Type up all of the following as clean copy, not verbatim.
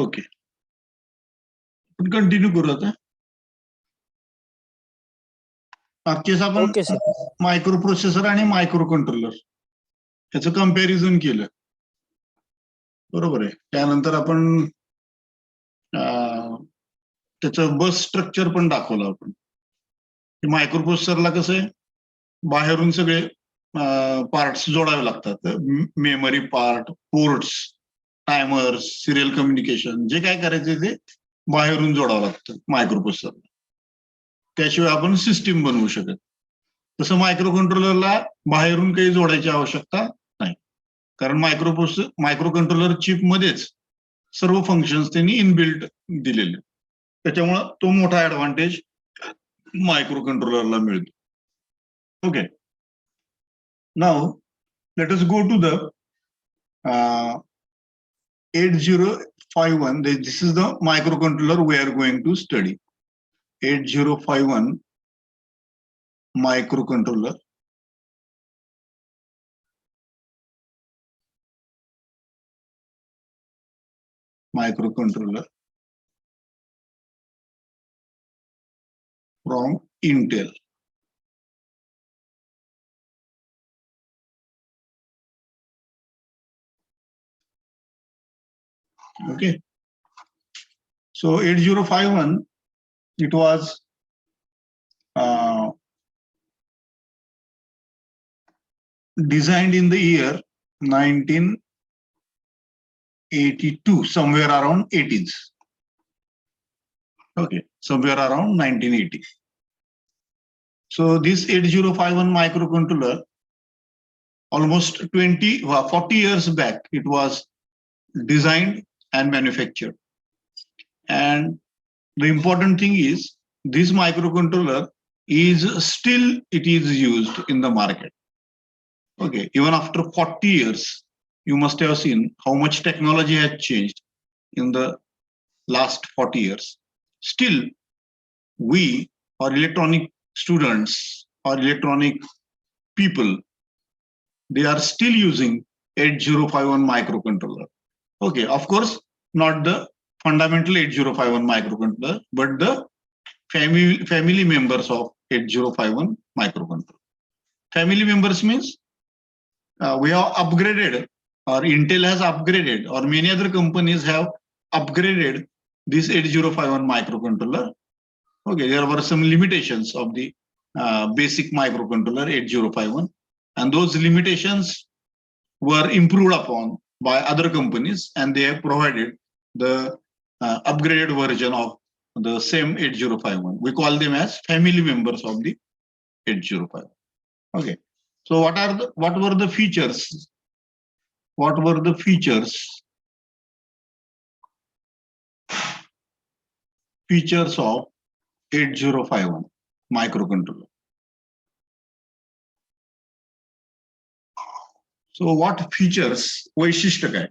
Okay, continue करू आता. मागच्याच आपण ओके सर. मायक्रो प्रोसेसर आणि मायक्रो कंट्रोलर ह्याचं कम्पॅरिझन केलं, बरोबर आहे. त्यानंतर आपण त्याचं बस स्ट्रक्चर पण दाखवलं आपण. मायक्रो प्रोसेसरला कसं आहे, बाहेरून सगळे पार्ट्स जोडावे लागतात. Memory part, ports, timers, serial communication, जे काय करायचे ते बाहेरून जोडावं लागतं मायक्रो प्रोसेसरला. त्याशिवाय आपण सिस्टीम बनवू शकत. तसं मायक्रो कंट्रोलरला बाहेरून काही जोडायची आवश्यकता नाही, कारण मायक्रो कंट्रोलर चिप मध्येच सर्व फंक्शन्स त्यांनी इनबिल्ट दिलेले. त्याच्यामुळं तो मोठा ऍडव्हान्टेज मायक्रो कंट्रोलरला मिळतो. Okay, now let us go to the 8051. This is the microcontroller we are going to study. 8051 microcontroller. Microcontroller from Intel. Okay, so 8051, it was designed in the year 1982, somewhere around 80s. Okay, somewhere around 1980. So this 8051 microcontroller, almost 40 years back, it was designed and manufactured. And the important thing is, this microcontroller is still used in the market. Okay, even after 40 years, you must have seen how much technology has changed in the last 40 years. Still, we or electronic students or electronic people, they are still using 8051 microcontroller. Okay, of course, not the fundamental 8051 microcontroller, but the family members of 8051 microcontroller. Family members means we have upgraded, or Intel has upgraded, or many other companies have upgraded this 8051 microcontroller. Okay, there were some limitations of the basic microcontroller 8051, and those limitations were improved upon by other companies, and they have provided the upgraded version of the same 8051. We call them as family members of the 8051. Okay, so what were the features? What were the features of 8051 microcontroller? So what features, वैशिष्ट्य काय?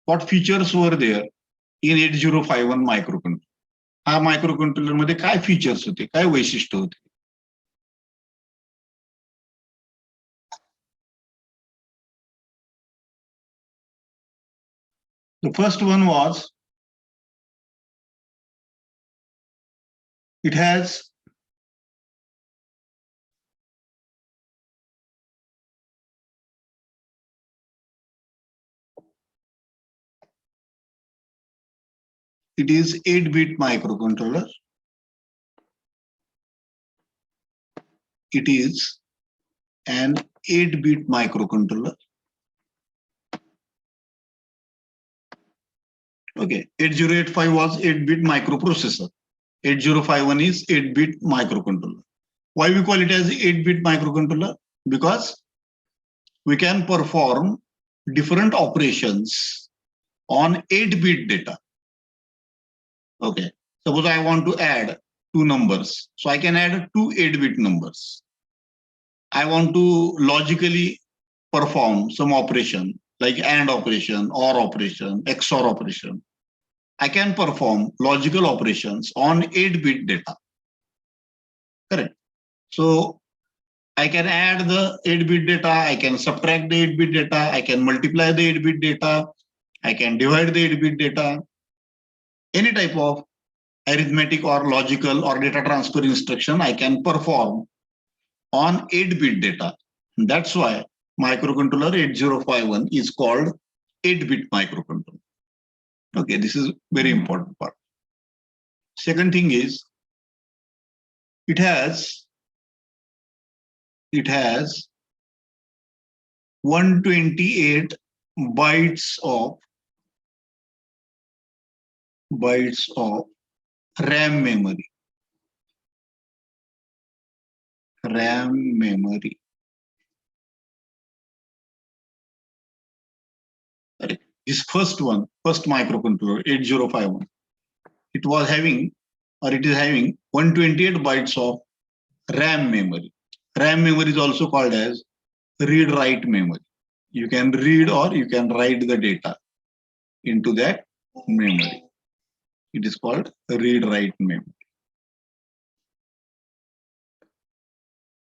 What features were there in 8051 microcontroller? हा microcontroller मध्ये काय features होते, काय वैशिष्ट्य होते? The first one was, it has it is 8-bit microcontroller. It is an 8-bit microcontroller. Okay, 8085 was 8-bit microprocessor. 8051 is 8-bit microcontroller. Why we call it as 8-bit microcontroller? Because we can perform different operations on 8-bit data. Okay, suppose I want to add two numbers, so I can add two 8-bit numbers. I want to logically perform some operation like AND operation, OR operation, XOR operation. I can perform logical operations on 8-bit data. Correct. So I can add the 8-bit data, I can subtract the 8-bit data, I can multiply the 8-bit data, I can divide the 8-bit data. Any type of arithmetic or logical or data transfer instruction I can perform on 8-bit data. That's why microcontroller 8051 is called 8-bit microcontroller. Okay, this is very important part. Second thing is it has 128 bytes of RAM memory. This first microcontroller 8051, it was having or it is having 128 bytes of RAM memory. RAM memory is also called as read-write memory. You can read or you can write the data into that memory. It is called read-write memory.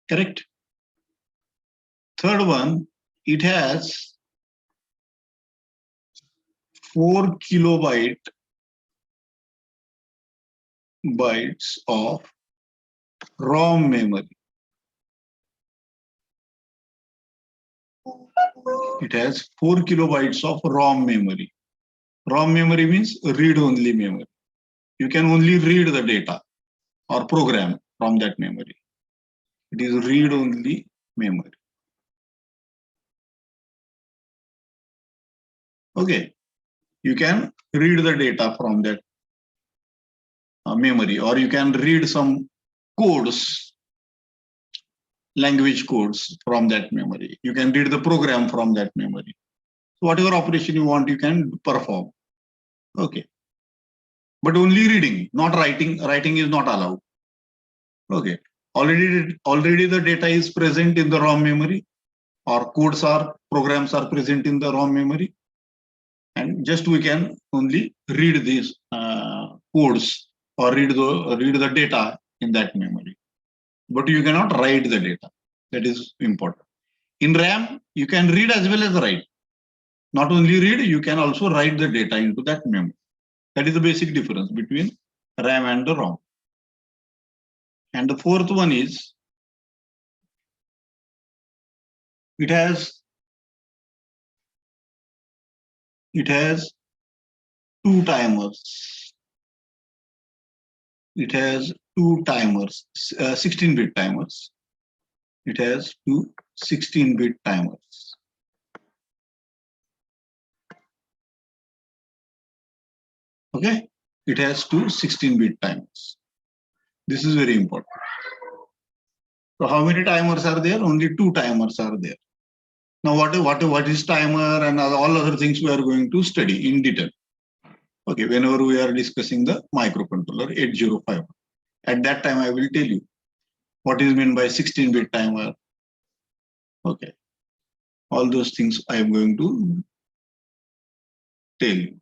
Correct? Third one, it has 4 bytes of ROM memory. It has 4 kilobytes of ROM memory. ROM memory means read-only memory. You can only read the data or program from that memory. It is read-only memory. Okay, you can read the data from that memory, or you can read some codes, language codes from that memory. You can read the program from that memory. So whatever operation you want, you can perform. Okay, but only reading, not writing. Writing is not allowed. Okay, already the data is present in the ROM memory, or programs are present in the ROM memory, and just we can only read these codes or read the data in that memory, but you cannot write the data. That is important. In RAM, you can read as well as write. Not only read, you can also write the data into that memory. That is the basic difference between RAM and the ROM. And the fourth one is it has 2 timers. It has 2 timers, 16-bit timers. It has 2 16-bit timers. Okay, it has 2 16-bit timers. This is very important. So how many timers are there? Only 2 timers are there. Now what is timer and all other things we are going to study in detail. Okay, whenever we are discussing the microcontroller 8051. At that time, I will tell you what is meant by 16-bit timer. Okay, all those things I am going to tell you.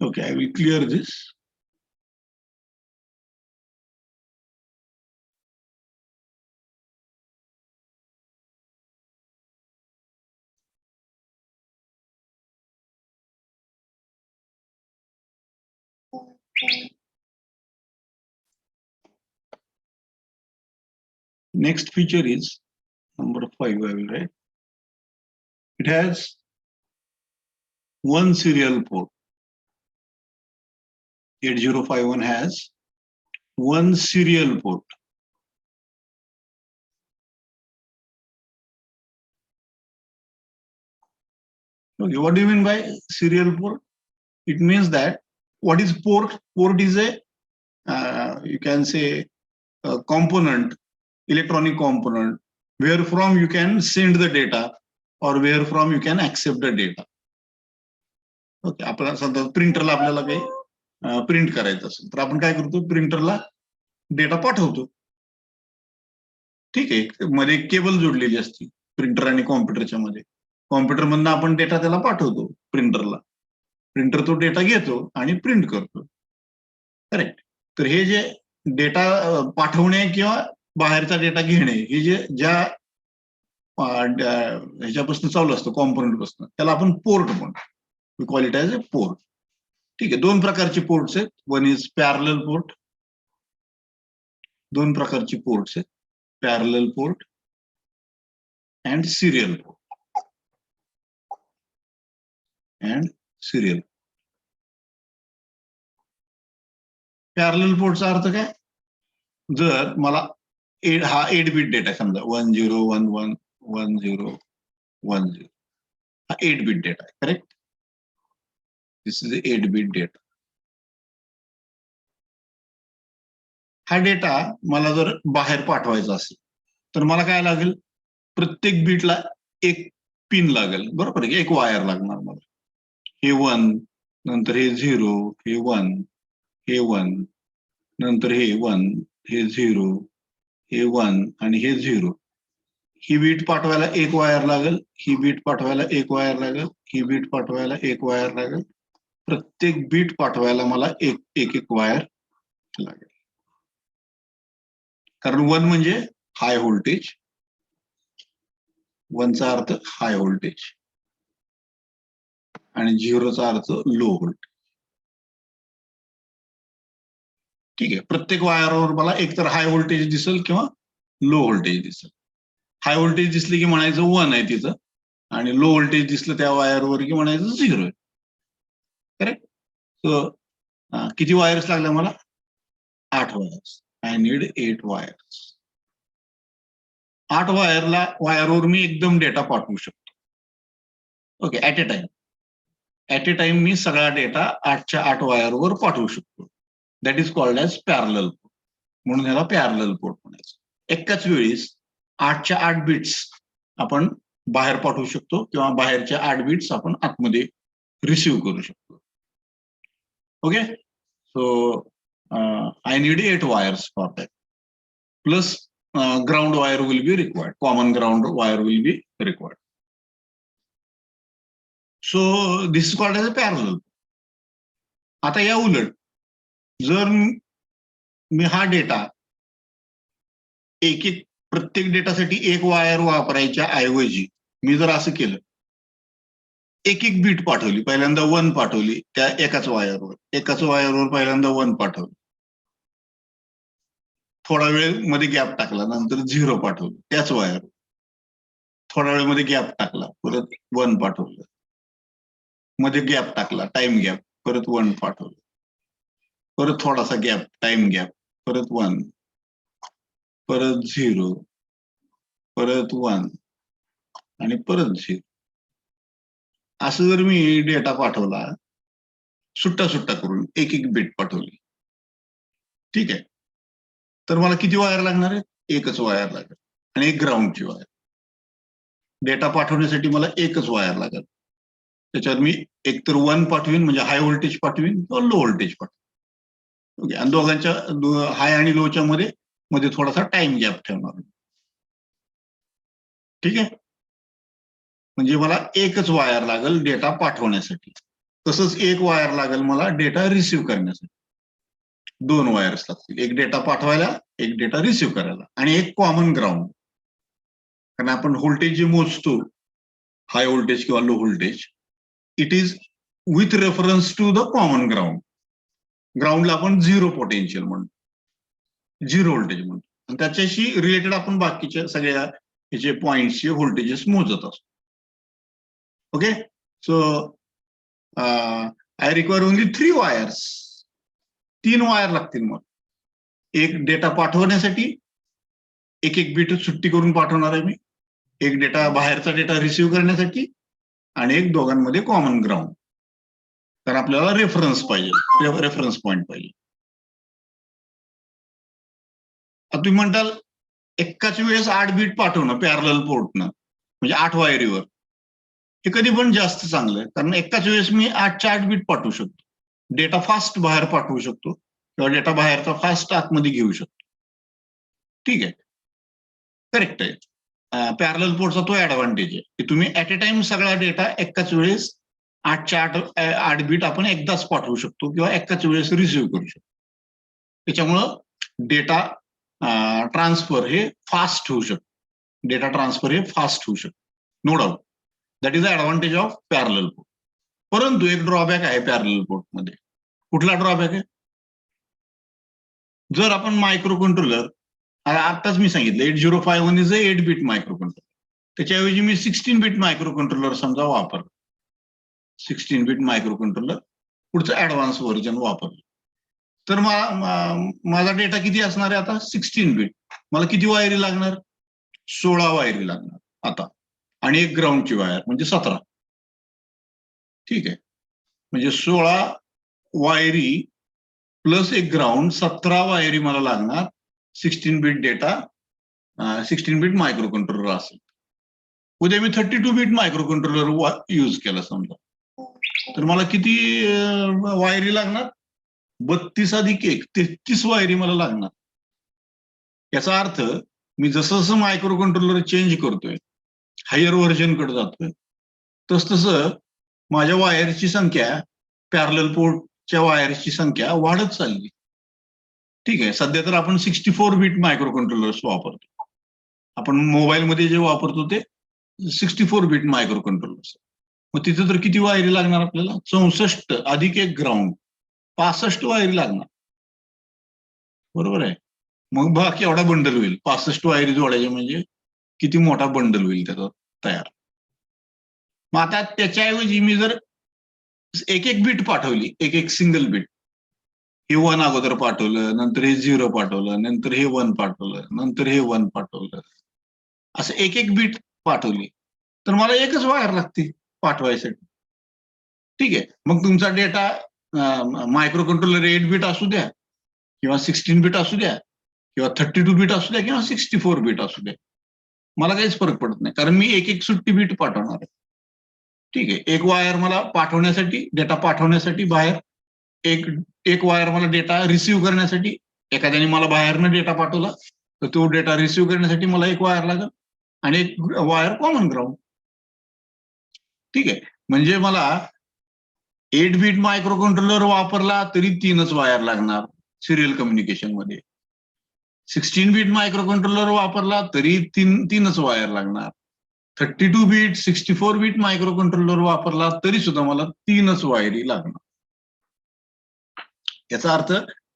Okay, I will clear this. Next feature is number 5, I will write. It has 1 serial port. 8051 has 1 serial port. Okay, what do you mean by serial port? It means that what is port? Port is a you can say a component, electronic component, where from you can send the data or where from you can accept the data. Okay, आपल्याला समजा प्रिंटरला आपल्याला काही print करायचं असेल तर आपण काय करतो, प्रिंटरला डेटा पाठवतो. ठीक आहे, मध्ये केबल जोडलेली असते प्रिंटर आणि कॉम्प्युटरच्या मध्ये. कॉम्प्युटर मधनं आपण डेटा त्याला पाठवतो प्रिंटरला. प्रिंटर तो डेटा घेतो आणि प्रिंट करतो. करेक्ट. तर हे जे डेटा पाठवणे किंवा बाहेरचा डेटा घेणे हे जे ज्या ह्याच्यापासून चालू असतं कॉम्पोनंट पासून, त्याला आपण पोर्ट म्हणतो. We call it as a port. ठीक आहे, दोन प्रकारचे पोर्ट्स आहेत. One is parallel port. दोन प्रकारची पोर्ट्स आहेत, parallel port and serial port. And serial. Parallel पोर्टचा अर्थ काय? जर मला हा 8 बिट डेटा समजा 10111010 हा 8 बिट डेटा आहे. Correct. This is 8 bit data. हा डेटा मला जर बाहेर पाठवायचा असेल तर मला काय लागेल, प्रत्येक बीटला एक पिन लागेल. बरोबर आहे, एक वायर लागणार मला. हे 1, नंतर हे 0, हे 1, हे 1, नंतर हे 1, हे 0, हे 1 आणि हे 0. ही बीट पाठवायला एक वायर लागेल, ही बीट पाठवायला एक वायर लागेल, ही बीट पाठवायला एक वायर लागेल. प्रत्येक बीट पाठवायला मला एक एक वायर लागेल. कारण 1 म्हणजे हाय व्होल्टेज. 1चा अर्थ हाय व्होल्टेज आणि 0चा अर्थ लो व्होल्टेज. ठीक आहे, प्रत्येक वायरवर मला एकतर हाय व्होल्टेज दिसेल किंवा लो व्होल्टेज दिसेल. हाय व्होल्टेज दिसले की म्हणायचं 1 आहे तिथं, आणि लो व्होल्टेज दिसलं त्या वायरवर की म्हणायचं 0 आहे. करेक्ट. सो किती वायर्स लागल्या मला? 8 वायर्स. I need 8 wires. 8 वायरवर मी एकदम डेटा पाठवू शकतो. Okay, at a time. At a time मी सगळा डेटा 8च्या 8 वायरवर पाठवू शकतो. That is called as parallel port. म्हणून याला पॅरलल पोर्ट म्हणायचं. एकाच वेळीस 8च्या 8 बिट्स आपण बाहेर पाठवू शकतो किंवा बाहेरच्या 8 बिट्स आपण आतमध्ये रिसिव्ह करू शकतो. Okay. So I need 8 wires for that. Plus ground wire will be required. Common ground wire will be required. So this is called as a parallel. आता या उलट जर मी हा डेटा एक प्रत्येक डेटासाठी एक वायर वापरायच्या ऐवजी मी जर असं केलं, एक बीट पाठवली, पहिल्यांदा 1 पाठवली त्या एकाच वायरवर पहिल्यांदा 1 पाठवली, थोडा वेळ मध्ये गॅप टाकला, नंतर 0 पाठवलं त्याच वायर. थोडा वेळ मध्ये गॅप टाकला, परत 1 पाठवलं, मध्ये गॅप टाकला, टाइम गॅप, परत 1 पाठवलं, परत थोडासा गॅप, टाइम गॅप, परत 1, परत 0, परत 1 आणि परत 0. असं जर मी डेटा पाठवला, सुट्टा करून एक बिट पाठवली, ठीक आहे, तर मला किती वायर लागणार आहे? एकच वायर लागेल आणि एक ग्राउंडची वायर. डेटा पाठवण्यासाठी मला एकच वायर लागेल. त्याच्यावर मी एकतर 1 पाठवीन म्हणजे हाय व्होल्टेज पाठवीन किंवा लो व्होल्टेज पाठवीन. ओके. आणि दोघांच्या हाय आणि लोच्या मध्ये थोडासा टाइम गॅप ठेवणार. ठीक आहे. म्हणजे मला एकच वायर लागेल डेटा पाठवण्यासाठी. तसंच एक वायर लागेल मला डेटा रिसिव्ह करण्यासाठी. 2 वायर्स लागतील, एक डेटा पाठवायला, एक डेटा रिसिव्ह करायला, आणि एक कॉमन ग्राउंड. कारण आपण व्होल्टेज जे मोजतो, हाय व्होल्टेज किंवा low voltage, it is with reference to the common ground. ग्राउंडला आपण 0 पोटेन्शियल म्हणतो, 0 व्होल्टेज म्हणतो, आणि त्याच्याशी रिलेटेड आपण बाकीच्या सगळ्या ह्याचे पॉइंटचे व्होल्टेजेस मोजत असतो. Okay. So I require only 3 wires. 3 wire लागतील मग. एक डेटा पाठवण्यासाठी, एक बीट सुट्टी करून पाठवणार आहे मी, एक डेटा बाहेरचा डेटा रिसिव्ह करण्यासाठी, आणि एक दोघांमध्ये कॉमन ग्राउंड. कारण आपल्याला रेफरन्स पाहिजे, रेफरन्स पॉईंट पाहिजे. आता तुम्ही म्हणताल एकाच वेळेस 8 बीट पाठवणं पॅरलल पोर्टनं, म्हणजे 8 वायरीवर, हे कधी पण जास्त चांगलं आहे. कारण एकाच वेळेस मी 8च्या 8 बीट पाठवू शकतो. डेटा फास्ट बाहेर पाठवू शकतो किंवा डेटा बाहेरचा फास्ट आतमध्ये घेऊ शकतो. ठीक आहे, करेक्ट आहे. पॅरलल पोर्टचा तो ऍडव्हान्टेज आहे की तुम्ही ऍट ए टाइम सगळा डेटा एकाच वेळेस 8च्या 8 बीट आपण एकदाच पाठवू शकतो किंवा एकाच वेळेस रिसिव्ह करू शकतो. त्याच्यामुळं डेटा ट्रान्सफर हे फास्ट होऊ शकतं. डेटा ट्रान्सफर हे फास्ट होऊ शकतं, no doubt. That is the advantage of parallel port. परंतु एक ड्रॉबॅक आहे पॅरलल पोर्टमध्ये. कुठला ड्रॉबॅक आहे? जर आपण मायक्रो कंट्रोलर, आताच मी सांगितलं 8051 is a 8 bit micro controller, त्याच्याऐवजी मी 16 बीट मायक्रो कंट्रोलर समजा वापरलं, 16 बीट मायक्रो कंट्रोलर पुढचं ऍडव्हान्स व्हर्जन वापरलं, तर माझा डेटा किती असणार आहे आता? 16 बीट. मला किती वायरी लागणार? 16 वायरी लागणार आता, आणि एक ग्राउंडची वायर म्हणजे 17. ठीक आहे, म्हणजे 16 वायरी प्लस एक ग्राउंड, 17 वायरी मला लागणार 16 bit data, 16 bit micro controller असेल. उद्या मी 32 बीट मायक्रो कंट्रोलर यूज केला समजा, तर मला किती वायरी लागणार? 32 अधिक 1, 33 वायरी मला लागणार. याचा अर्थ मी जसं जसं मायक्रो कंट्रोलर चेंज करतोय, हायर व्हर्जन कडे जातोय, तसं माझ्या वायरची संख्या, पॅरलल पोर्टच्या वायरची संख्या वाढत चालली. ठीक आहे, सध्या तर आपण 64 बीट मायक्रो कंट्रोलर्स वापरतो. आपण मोबाईलमध्ये जे वापरतो ते 64 बीट मायक्रो कंट्रोलर्स. मग तिथे तर किती वायरी लागणार आपल्याला? 64 अधिक एक ग्राउंड, 65 वायरी लागणार. बरोबर आहे. मग बघा केवढा बंडल होईल. 65 वायरी जोडायचे म्हणजे किती मोठा बंडल होईल त्याचा तयार. मग आता त्याच्याऐवजी मी जर एक एक बीट पाठवली, एक एक सिंगल बीट, हे 1 अगोदर पाठवलं, नंतर हे 0 पाठवलं, नंतर हे 1 पाठवलं, नंतर हे 1 पाठवलं, असं एक एक बीट पाठवली, तर मला एकच वायर लागते पाठवायसाठी. ठीक आहे, मग तुमचा डेटा मायक्रो कंट्रोलर 8 बीट असू द्या किंवा 16 बीट असू द्या किंवा 32 बीट असू द्या किंवा 64 बीट असू द्या, मला काहीच फरक पडत नाही, कारण मी एक एक सुट्टी बीट पाठवणार आहे. ठीक आहे, एक वायर मला पाठवण्यासाठी, डेटा पाठवण्यासाठी बाहेर, एक वायर मला डेटा रिसिव्ह करण्यासाठी. एखाद्याने मला बाहेरनं डेटा पाठवला तर तो डेटा रिसिव्ह करण्यासाठी मला एक वायर लागेल आणि एक वायर कॉमन ग्राउंड. ठीक आहे, म्हणजे मला 8 बीट मायक्रो कंट्रोलर वापरला तरी 3च वायर लागणार सिरियल कम्युनिकेशन मध्ये. 16 बीट मायक्रो कंट्रोलर वापरला तरी तीनच वायर लागणार. 32 बीट, 64 बीट मायक्रो कंट्रोलर वापरला तरी सुद्धा मला 3च वायरी लागणार. याचा अर्थ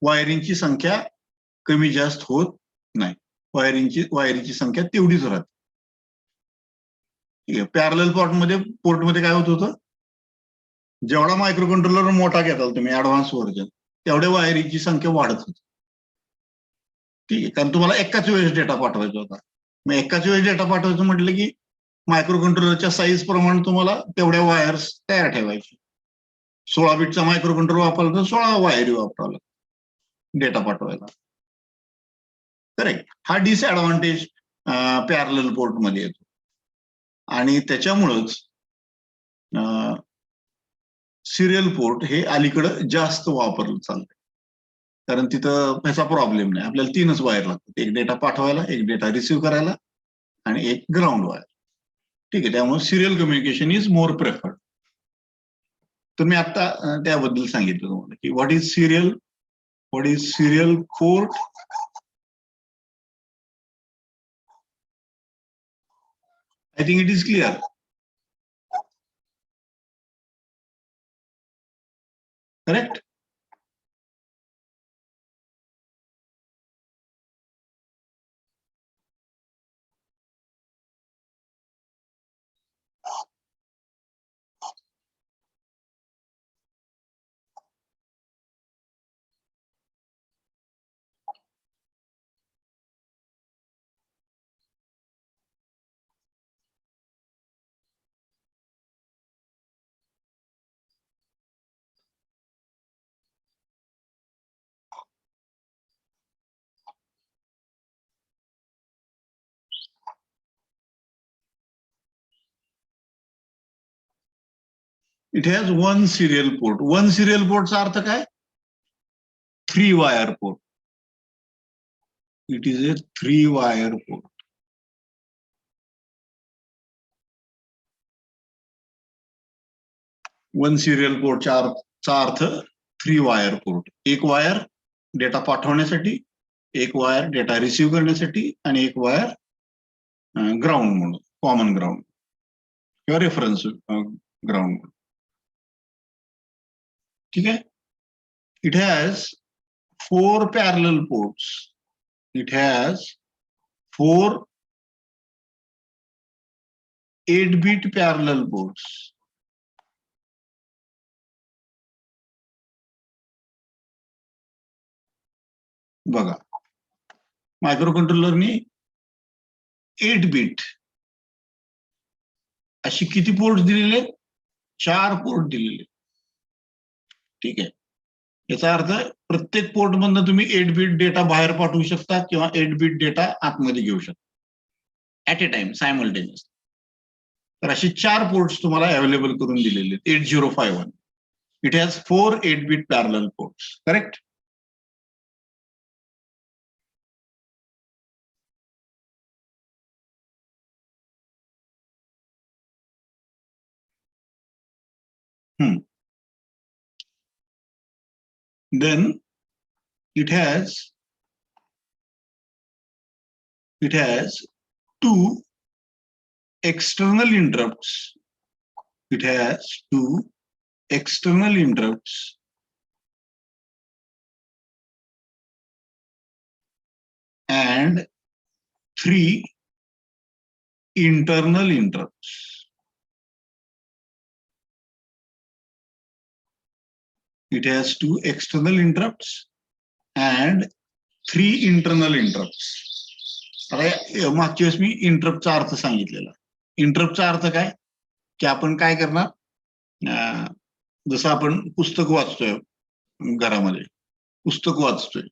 वायरिंगची संख्या कमी जास्त होत नाही, वायरीची संख्या तेवढीच राहते. ठीक आहे, पॅरलल पोर्टमध्ये काय होत होतं? जेवढा मायक्रो कंट्रोलर मोठा घेताल तुम्ही ऍडव्हान्स व्हर्जन, तेवढ्या वायरीची संख्या वाढत होती. ठीक आहे, कारण तुम्हाला एकाच वेळेस डेटा पाठवायचा होता. मग एकाच वेळेस डेटा पाठवायचं म्हटलं की मायक्रो कंट्रोलरच्या साईज प्रमाणे तुम्हाला तेवढ्या वायर्स तयार ठेवायचे. 16 बीटचा मायक्रो कंट्रोलर वापरला तर 16 वायरी वापरावं डेटा पाठवायला. करेक्ट, हा डिसएडव्हान्टेज पॅरलल पोर्टमध्ये येतो आणि त्याच्यामुळंच सिरियल पोर्ट हे अलीकडं जास्त वापरलं चाललंय, कारण तिथं ह्याचा प्रॉब्लेम नाही. आपल्याला 3च वायर लागतात, एक डेटा पाठवायला, एक डेटा रिसिव्ह करायला आणि एक ग्राउंड वायर. ठीक आहे, त्यामुळे serial communication is more preferred. तर मी आता त्याबद्दल सांगितलं तुम्हाला की what is serial port. I think it is clear. Correct? It has one serial port. One serial पोर्टचा अर्थ काय? 3 wire port. It is a 3 wire port. One serial पोर्टचा अर्थ 3 वायर पोर्ट. एक वायर डेटा पाठवण्यासाठी, एक वायर डेटा रिसिव्ह करण्यासाठी आणि एक वायर ग्राउंड म्हणून, कॉमन ग्राउंड किंवा रेफरन्स ग्राउंड. ठीक आहे. It has 4 parallel ports. It has 4 8-bit parallel ports. बघा, मायक्रो कंट्रोलरनी 8-bit अशी किती पोर्ट दिलेले? 4 पोर्ट दिलेले. ठीक आहे. याचा अर्थ प्रत्येक पोर्ट मधनं तुम्ही 8-bit डेटा बाहेर पाठवू शकता किंवा 8-bit डेटा आतमध्ये घेऊ शकता ऍट ए टाइम, सायमल्टेनियस. तर अशी 4 पोर्ट्स तुम्हाला अवेलेबल करून दिलेले आहेत 8051. It has 4 8-bit parallel ports. Correct? Then it has 2 external interrupts. It has 2 external interrupts and 3 internal interrupts. It has 2 external interrupts and 3 internal interrupts. आता मागच्या वेळेस मी इंटरप्टचा अर्थ सांगितलेला. इंटरप्टचा अर्थ काय? की आपण काय करणार, जसं आपण पुस्तक वाचतोय घरामध्ये, पुस्तक वाचतोय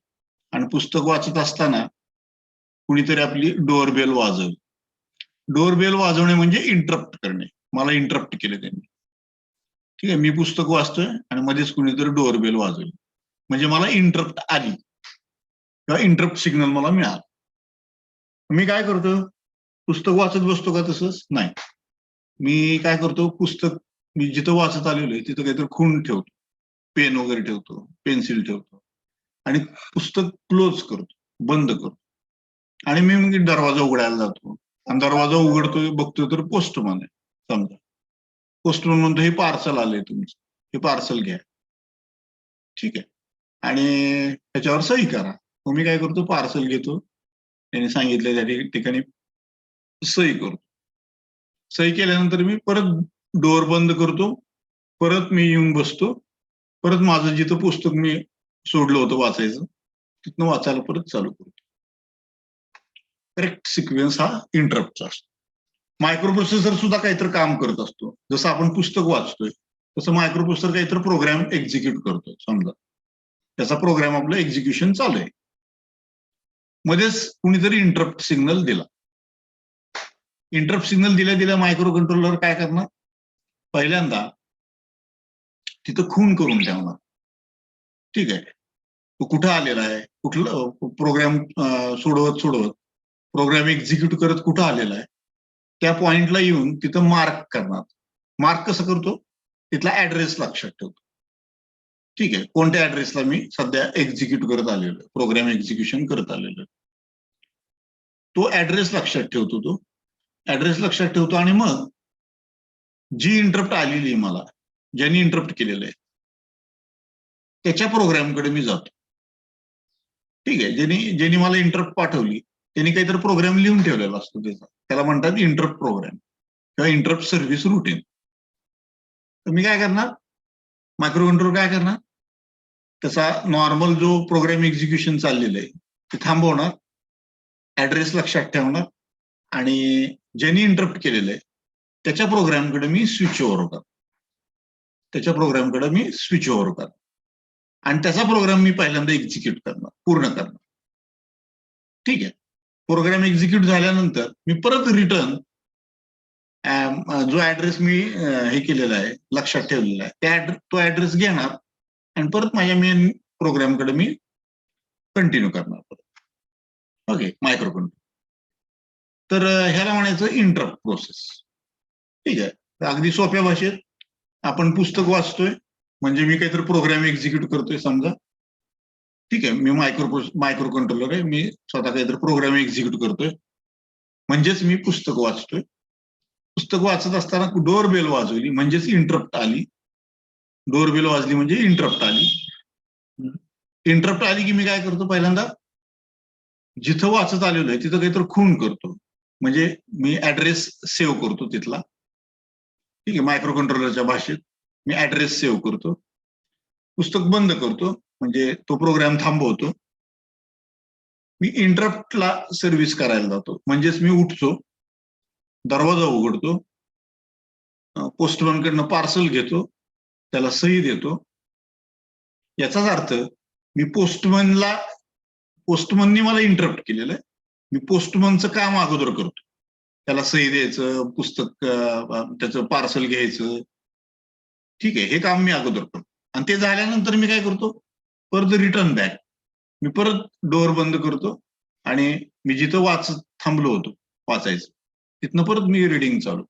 आणि पुस्तक वाचत असताना कुणीतरी आपली डोअरबेल वाजवली. डोअरबेल वाजवणे म्हणजे इंटरप्ट करणे. मला इंटरप्ट केले त्यांनी. ठीक आहे. मी पुस्तक वाचतोय आणि मध्येच कुणीतरी डोअरबेल वाजवली, म्हणजे मला इंटरप्ट आली किंवा इंटरप्ट सिग्नल मला मिळाला. मी काय करतो? पुस्तक वाचत बसतो का? तसंच नाही. मी काय करतो, पुस्तक मी जिथं वाचत आलेलो आहे तिथं काहीतरी खूण ठेवतो, पेन वगैरे ठेवतो, पेन्सिल ठेवतो आणि पुस्तक क्लोज करतो, बंद करतो आणि मी मग दरवाजा उघडायला जातो आणि दरवाजा उघडतोय, बघतोय तर पोस्टमन आहे. समजा पोस्टमन म्हणतो हे पार्सल आलंय तुमचं, हे पार्सल घ्या. ठीक आहे. आणि त्याच्यावर सही करा. मग मी काय करतो, पार्सल घेतो, त्यांनी सांगितलं त्या ठिकाणी सही करतो. सही केल्यानंतर मी परत डोअर बंद करतो, परत मी येऊन बसतो, परत माझं जिथं पुस्तक मी सोडलं होतं वाचायचं तिथनं वाचायला परत चालू करतो. करेक्ट सिक्वेन्स हा इंटरप्टचा असतो. मायक्रोप्रोसेसर सुद्धा काहीतरी काम करत असतो. जसं आपण पुस्तक वाचतोय तसं मायक्रोप्रोसेसर काहीतरी प्रोग्राम एक्झिक्यूट करतो. समजा त्याचा प्रोग्राम आपलं एक्झिक्युशन चालू आहे, मध्येच कुणीतरी इंटरप्ट सिग्नल दिला. इंटरप्ट सिग्नल दिल्या दिल्या मायक्रो कंट्रोलर काय करणार, पहिल्यांदा तिथं खूण करून ठेवणार. ठीक आहे. तो कुठं आलेला आहे, कुठलं प्रोग्राम सोडवत प्रोग्राम एक्झिक्यूट करत कुठं आलेला आहे त्या पॉइंटला येऊन तिथं मार्क करणार. मार्क कसं करतो, तिथला ऍड्रेस लक्षात ठेवतो. ठीक आहे. कोणत्या ऍड्रेसला मी सध्या एक्झिक्यूट करत आलेलो आहे, प्रोग्राम एक्झिक्युशन करत आलेलो आहे, तो ऍड्रेस लक्षात ठेवतो. तो ऍड्रेस लक्षात ठेवतो आणि मग जी इंटरप्ट आलेली आहे मला, ज्यांनी इंटरप्ट केलेलं आहे त्याच्या प्रोग्रामकडे मी जातो. ठीक आहे. ज्यांनी मला इंटरप्ट पाठवली त्यांनी काहीतरी प्रोग्राम लिहून ठेवलेला असतो त्याला म्हणतात इंटरप्ट प्रोग्राम किंवा इंटरप्ट सर्व्हिस रुटीन. तर मी काय करणार, मायक्रो कंट्रोलर काय करणार, त्याचा नॉर्मल जो प्रोग्राम एक्झिक्युशन चाललेलं आहे ते थांबवणार, ऍड्रेस लक्षात ठेवणार आणि ज्यांनी इंटरप्ट केलेलं आहे त्याच्या प्रोग्रामकडे मी स्विच ओव्हर करणार, आणि त्याचा प्रोग्राम मी पहिल्यांदा एक्झिक्यूट करणार, पूर्ण करणार. ठीक आहे. प्रोग्राम एक्झिक्यूट झाल्यानंतर मी परत रिटर्न जो ऍड्रेस मी हे केलेला आहे, लक्षात ठेवलेला आहे, तो ऍड्रेस घेणार आणि परत माझ्या मेन प्रोग्रामकडे मी कंटिन्यू करणार परत. Okay, micro controller. तर ह्याला म्हणायचं इंटरप्ट प्रोसेस. ठीक आहे, तर अगदी सोप्या भाषेत आपण पुस्तक वाचतोय म्हणजे मी काहीतरी प्रोग्राम एक्झिक्यूट करतोय समजा. ठीक आहे, मी मायक्रो कंट्रोलर आहे, मी स्वतः काहीतरी प्रोग्राम एक्झिक्यूट करतोय म्हणजेच मी पुस्तक वाचतोय. पुस्तक वाचत असताना डोर बेल वाजवली म्हणजेच इंटरप्ट आली. डोर बेल वाजली म्हणजे इंटरप्ट आली. इंटरप्ट आली की मी काय करतो, पहिल्यांदा जिथं वाचत आलेलो आहे तिथं काहीतरी खून करतो, म्हणजे मी ऍड्रेस सेव्ह करतो तिथला. ठीक आहे, मायक्रो कंट्रोलरच्या भाषेत मी ऍड्रेस सेव्ह करतो, पुस्तक बंद करतो म्हणजे तो प्रोग्राम थांबवतो. मी इंटरप्टला सर्व्हिस करायला जातो म्हणजेच मी उठतो, दरवाजा उघडतो, पोस्टमॅनकडनं पार्सल घेतो, त्याला सही देतो. याचाच अर्थ मी पोस्टमननी मला इंटरप्ट केलेलं आहे, मी पोस्टमनचं काम अगोदर करतो, त्याला सही द्यायचं, पुस्तक त्याचं पार्सल घ्यायचं. ठीक आहे, हे काम मी अगोदर करतो आणि ते झाल्यानंतर मी काय करतो, परत रिटर्न बॅक, मी परत डोअर बंद करतो आणि मी जिथं वाचत थांबलो होतो वाचायचं तिथनं परत मी रिडिंग चालू.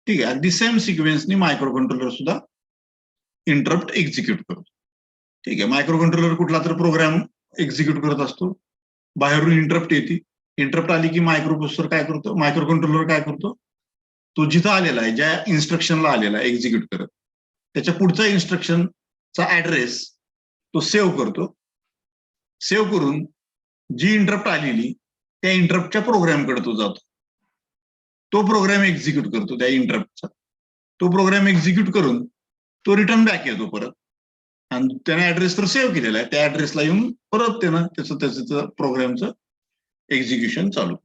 ठीक आहे, अगदी सेम सिक्वेन्सनी मायक्रो कंट्रोलर सुद्धा इंटरप्ट एक्झिक्यूट करतो. ठीक आहे, मायक्रो कंट्रोलर कुठला तर प्रोग्राम एक्झिक्यूट करत असतो, बाहेरून इंटरप्ट येते, इंटरप्ट आली की मायक्रो कंट्रोलर काय करतो, तो जिथं आलेला आहे, ज्या इन्स्ट्रक्शनला आलेला आहे एक्झिक्यूट करत, त्याच्या पुढचा इन्स्ट्रक्शनचा ऍड्रेस तो सेव्ह करतो. सेव्ह करून जी इंटरप्ट आलेली त्या इंटरप्टच्या प्रोग्रामकडे तो जातो, तो प्रोग्राम एक्झिक्यूट करतो त्या इंटरप्टचा, तो प्रोग्राम एक्झिक्यूट करून तो रिटर्न बॅक येतो परत आणि त्याने ऍड्रेस तर सेव्ह केलेला आहे, त्या ऍड्रेसला येऊन परत त्यानं त्याचं प्रोग्रामचं एक्झिक्युशन चालू.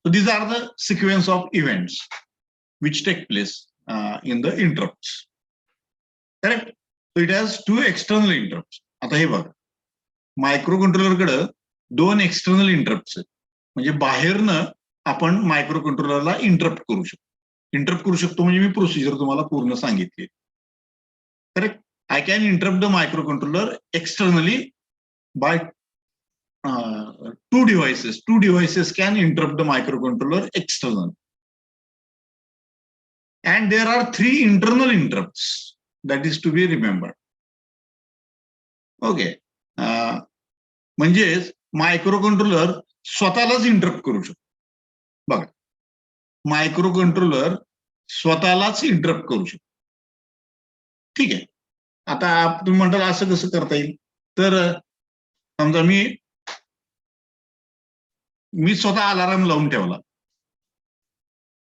So these are the sequence of events which take place in the interrupts. Correct? So it has two external interrupts. आता हे बघा, मायक्रो कंट्रोलरकडे दोन एक्सटर्नल इंटरप्ट्स आहेत, म्हणजे बाहेरनं आपण मायक्रो कंट्रोलरला इंटरप्ट करू शकतो. इंटरप्ट करू शकतो म्हणजे मी प्रोसिजर तुम्हाला पूर्ण सांगितली. Correct? I can interrupt the microcontroller externally by two devices. Two devices can interrupt the microcontroller externally. And there are three internal interrupts that is to be remembered. Okay. म्हणजेच micro controller स्वतःलाच interrupt करू शकतो. बघा, micro controller स्वतःलाच interrupt करू शकतो. ठीक आहे, आता तुम्ही म्हणताल असं कसं करता येईल, तर समजा मी स्वतः अलार्म लावून ठेवला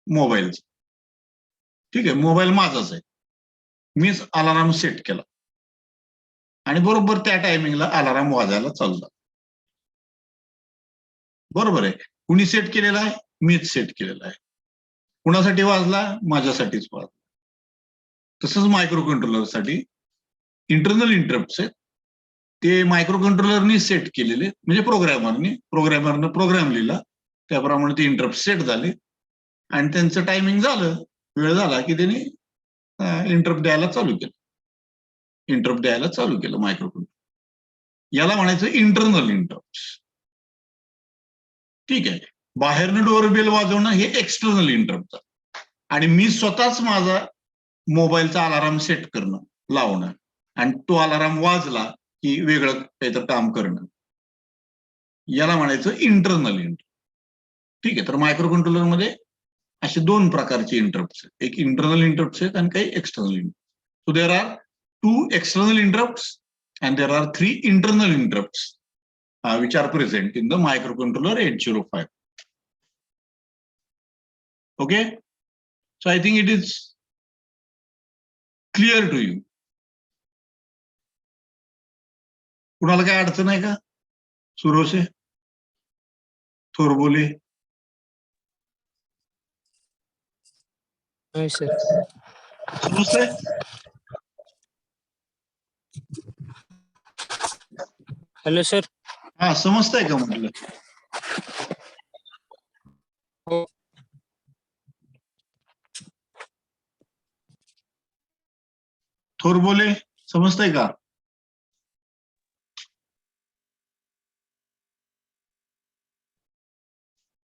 मोबाईलचा. ठीक आहे, मोबाईल माझाच आहे, मीच अलार्म सेट केला आणि बरोबर त्या टायमिंगला अलार्म वाजायला चालू झाला. बरोबर आहे, कुणी सेट केलेला आहे, मीच सेट केलेला आहे. कुणासाठी वाजला, माझ्यासाठीच वाजला. तसंच मायक्रो कंट्रोलरसाठी इंटरनल इंटरप्ट्स आहेत, ते मायक्रो कंट्रोलरनी सेट केलेले, म्हणजे प्रोग्रॅमरनं प्रोग्राम लिहिला त्याप्रमाणे ते इंटरप्ट सेट झाले आणि त्यांचं टायमिंग झालं, वेळ झाला की त्यांनी इंटरप्ट द्यायला चालू केलं मायक्रो कंट्रोलर. याला म्हणायचं इंटरनल इंटरप्ट. ठीक आहे, बाहेरनं डोअर बेल वाजवणं हे एक्सटर्नल इंटरप्ट आणि मी स्वतःच माझा मोबाईलचा अलार्म सेट करणं, लावणं आणि तो अलार्म वाजला की वेगळं काहीतरी काम करणं, याला म्हणायचं इंटरनल इंटरप्ट. ठीक आहे, तर मायक्रो कंट्रोलर मध्ये असे दोन प्रकारचे इंटरप्ट्स आहेत, एक इंटरनल इंटरप्ट्स आहेत आणि काही external interrupt. So there are two external interrupts and there are three internal interrupts which are present in the microcontroller 805. Okay, so I think it is clear to you. कुणाला काय अडचण आहे का? सुरोसे, थोरबोले? नाही sir. Surose, hello sir. हा, समजतंय का म्हटलं? हो. थोरबोले समजतंय का?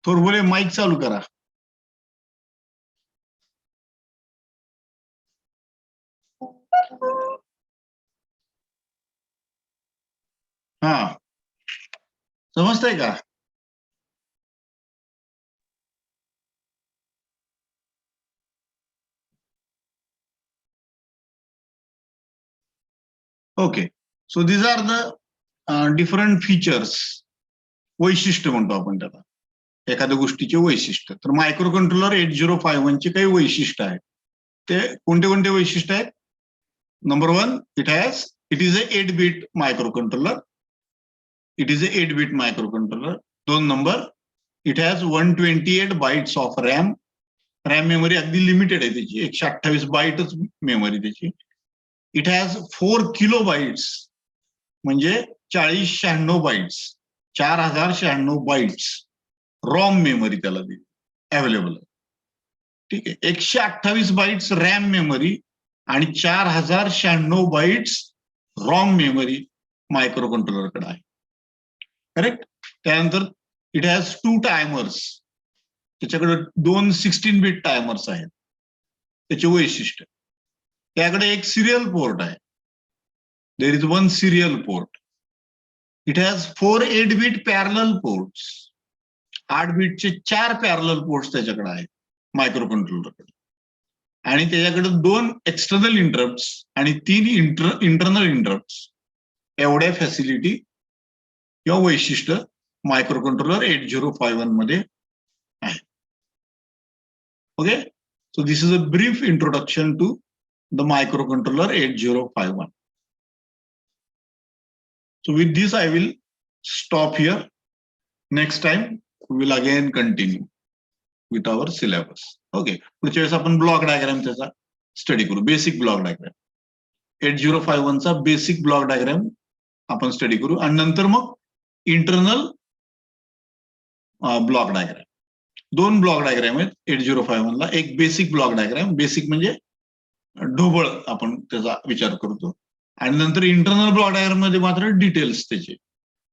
थोरबोले माईक चालू करा. हा समजतंय का? Okay. So these are the different features. वैशिष्ट्य म्हणतो आपण त्याला, एखाद्या गोष्टीचे वैशिष्ट्य. तर मायक्रो कंट्रोलर 8051 चे काही वैशिष्ट्य आहेत. ते कोणते कोणते वैशिष्ट्य आहेत? Number 1, it is a 8-bit micro controller. It is a 8-bit micro controller. 2 number, it has 128 bytes of RAM. RAM memory अगदी लिमिटेड आहे त्याची, 128 बाईटच मेमरी त्याची. इट हॅज 4 किलोबाइट्स, म्हणजे 4096 बाइट्स, 4096 बाइट्स रॉम मेमरी त्याला दिली अवेलेबल. ठीक आहे. 128 bytes RAM memory आणि 4096 बाइट्स रॉम मेमरी मायक्रो कंट्रोलरकडे आहे. करेक्ट. त्यानंतर इट हॅज 2 टायमर्स. त्याच्याकडे 2 16-bit टायमर्स आहेत. त्याचे वैशिष्ट्य, त्याकडे एक सिरियल पोर्ट आहे. There is 1 serial port. It has 4 8-bit parallel ports. 8-bitचे 4 पॅरलल पोर्ट्स त्याच्याकडे आहेत मायक्रो कंट्रोलरकडे. आणि त्याच्याकडे 2 एक्सटर्नल इंटरप्ट्स आणि 3 इंटरनल इंटरप्ट्स. एवढ्या फॅसिलिटी किंवा वैशिष्ट्य मायक्रो कंट्रोलर 8051 मध्ये आहे. Okay. So this is a brief introduction to the microcontroller 8051. So with this I will stop here. Next time we will again continue with our syllabus. Okay. पुढच्या वेळेस आपण block diagram त्याचा study करू. Basic block diagram 8051 चा basic block diagram आपण study करू आणि नंतर मग internal block diagram. 2 block diagram आहेत 8051 ला. एक बेसिक ब्लॉक डायग्राम, बेसिक म्हणजे ढोबळ आपण त्याचा विचार करतो. आणि नंतर इंटरनल ब्लॉक डायग्राम मध्ये मात्र डिटेल्स त्याचे,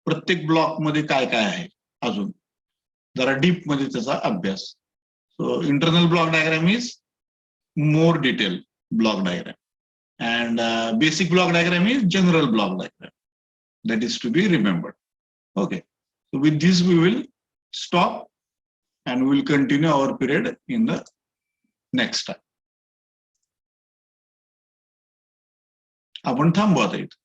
प्रत्येक ब्लॉक मध्ये काय काय आहे अजून जरा डीप मध्ये त्याचा अभ्यास. So internal block diagram is more detail block diagram and basic block diagram is general block diagram. That is to be remembered. Okay. So with this we will stop and we will continue our period in the next time. आपण थांबू आता इथं.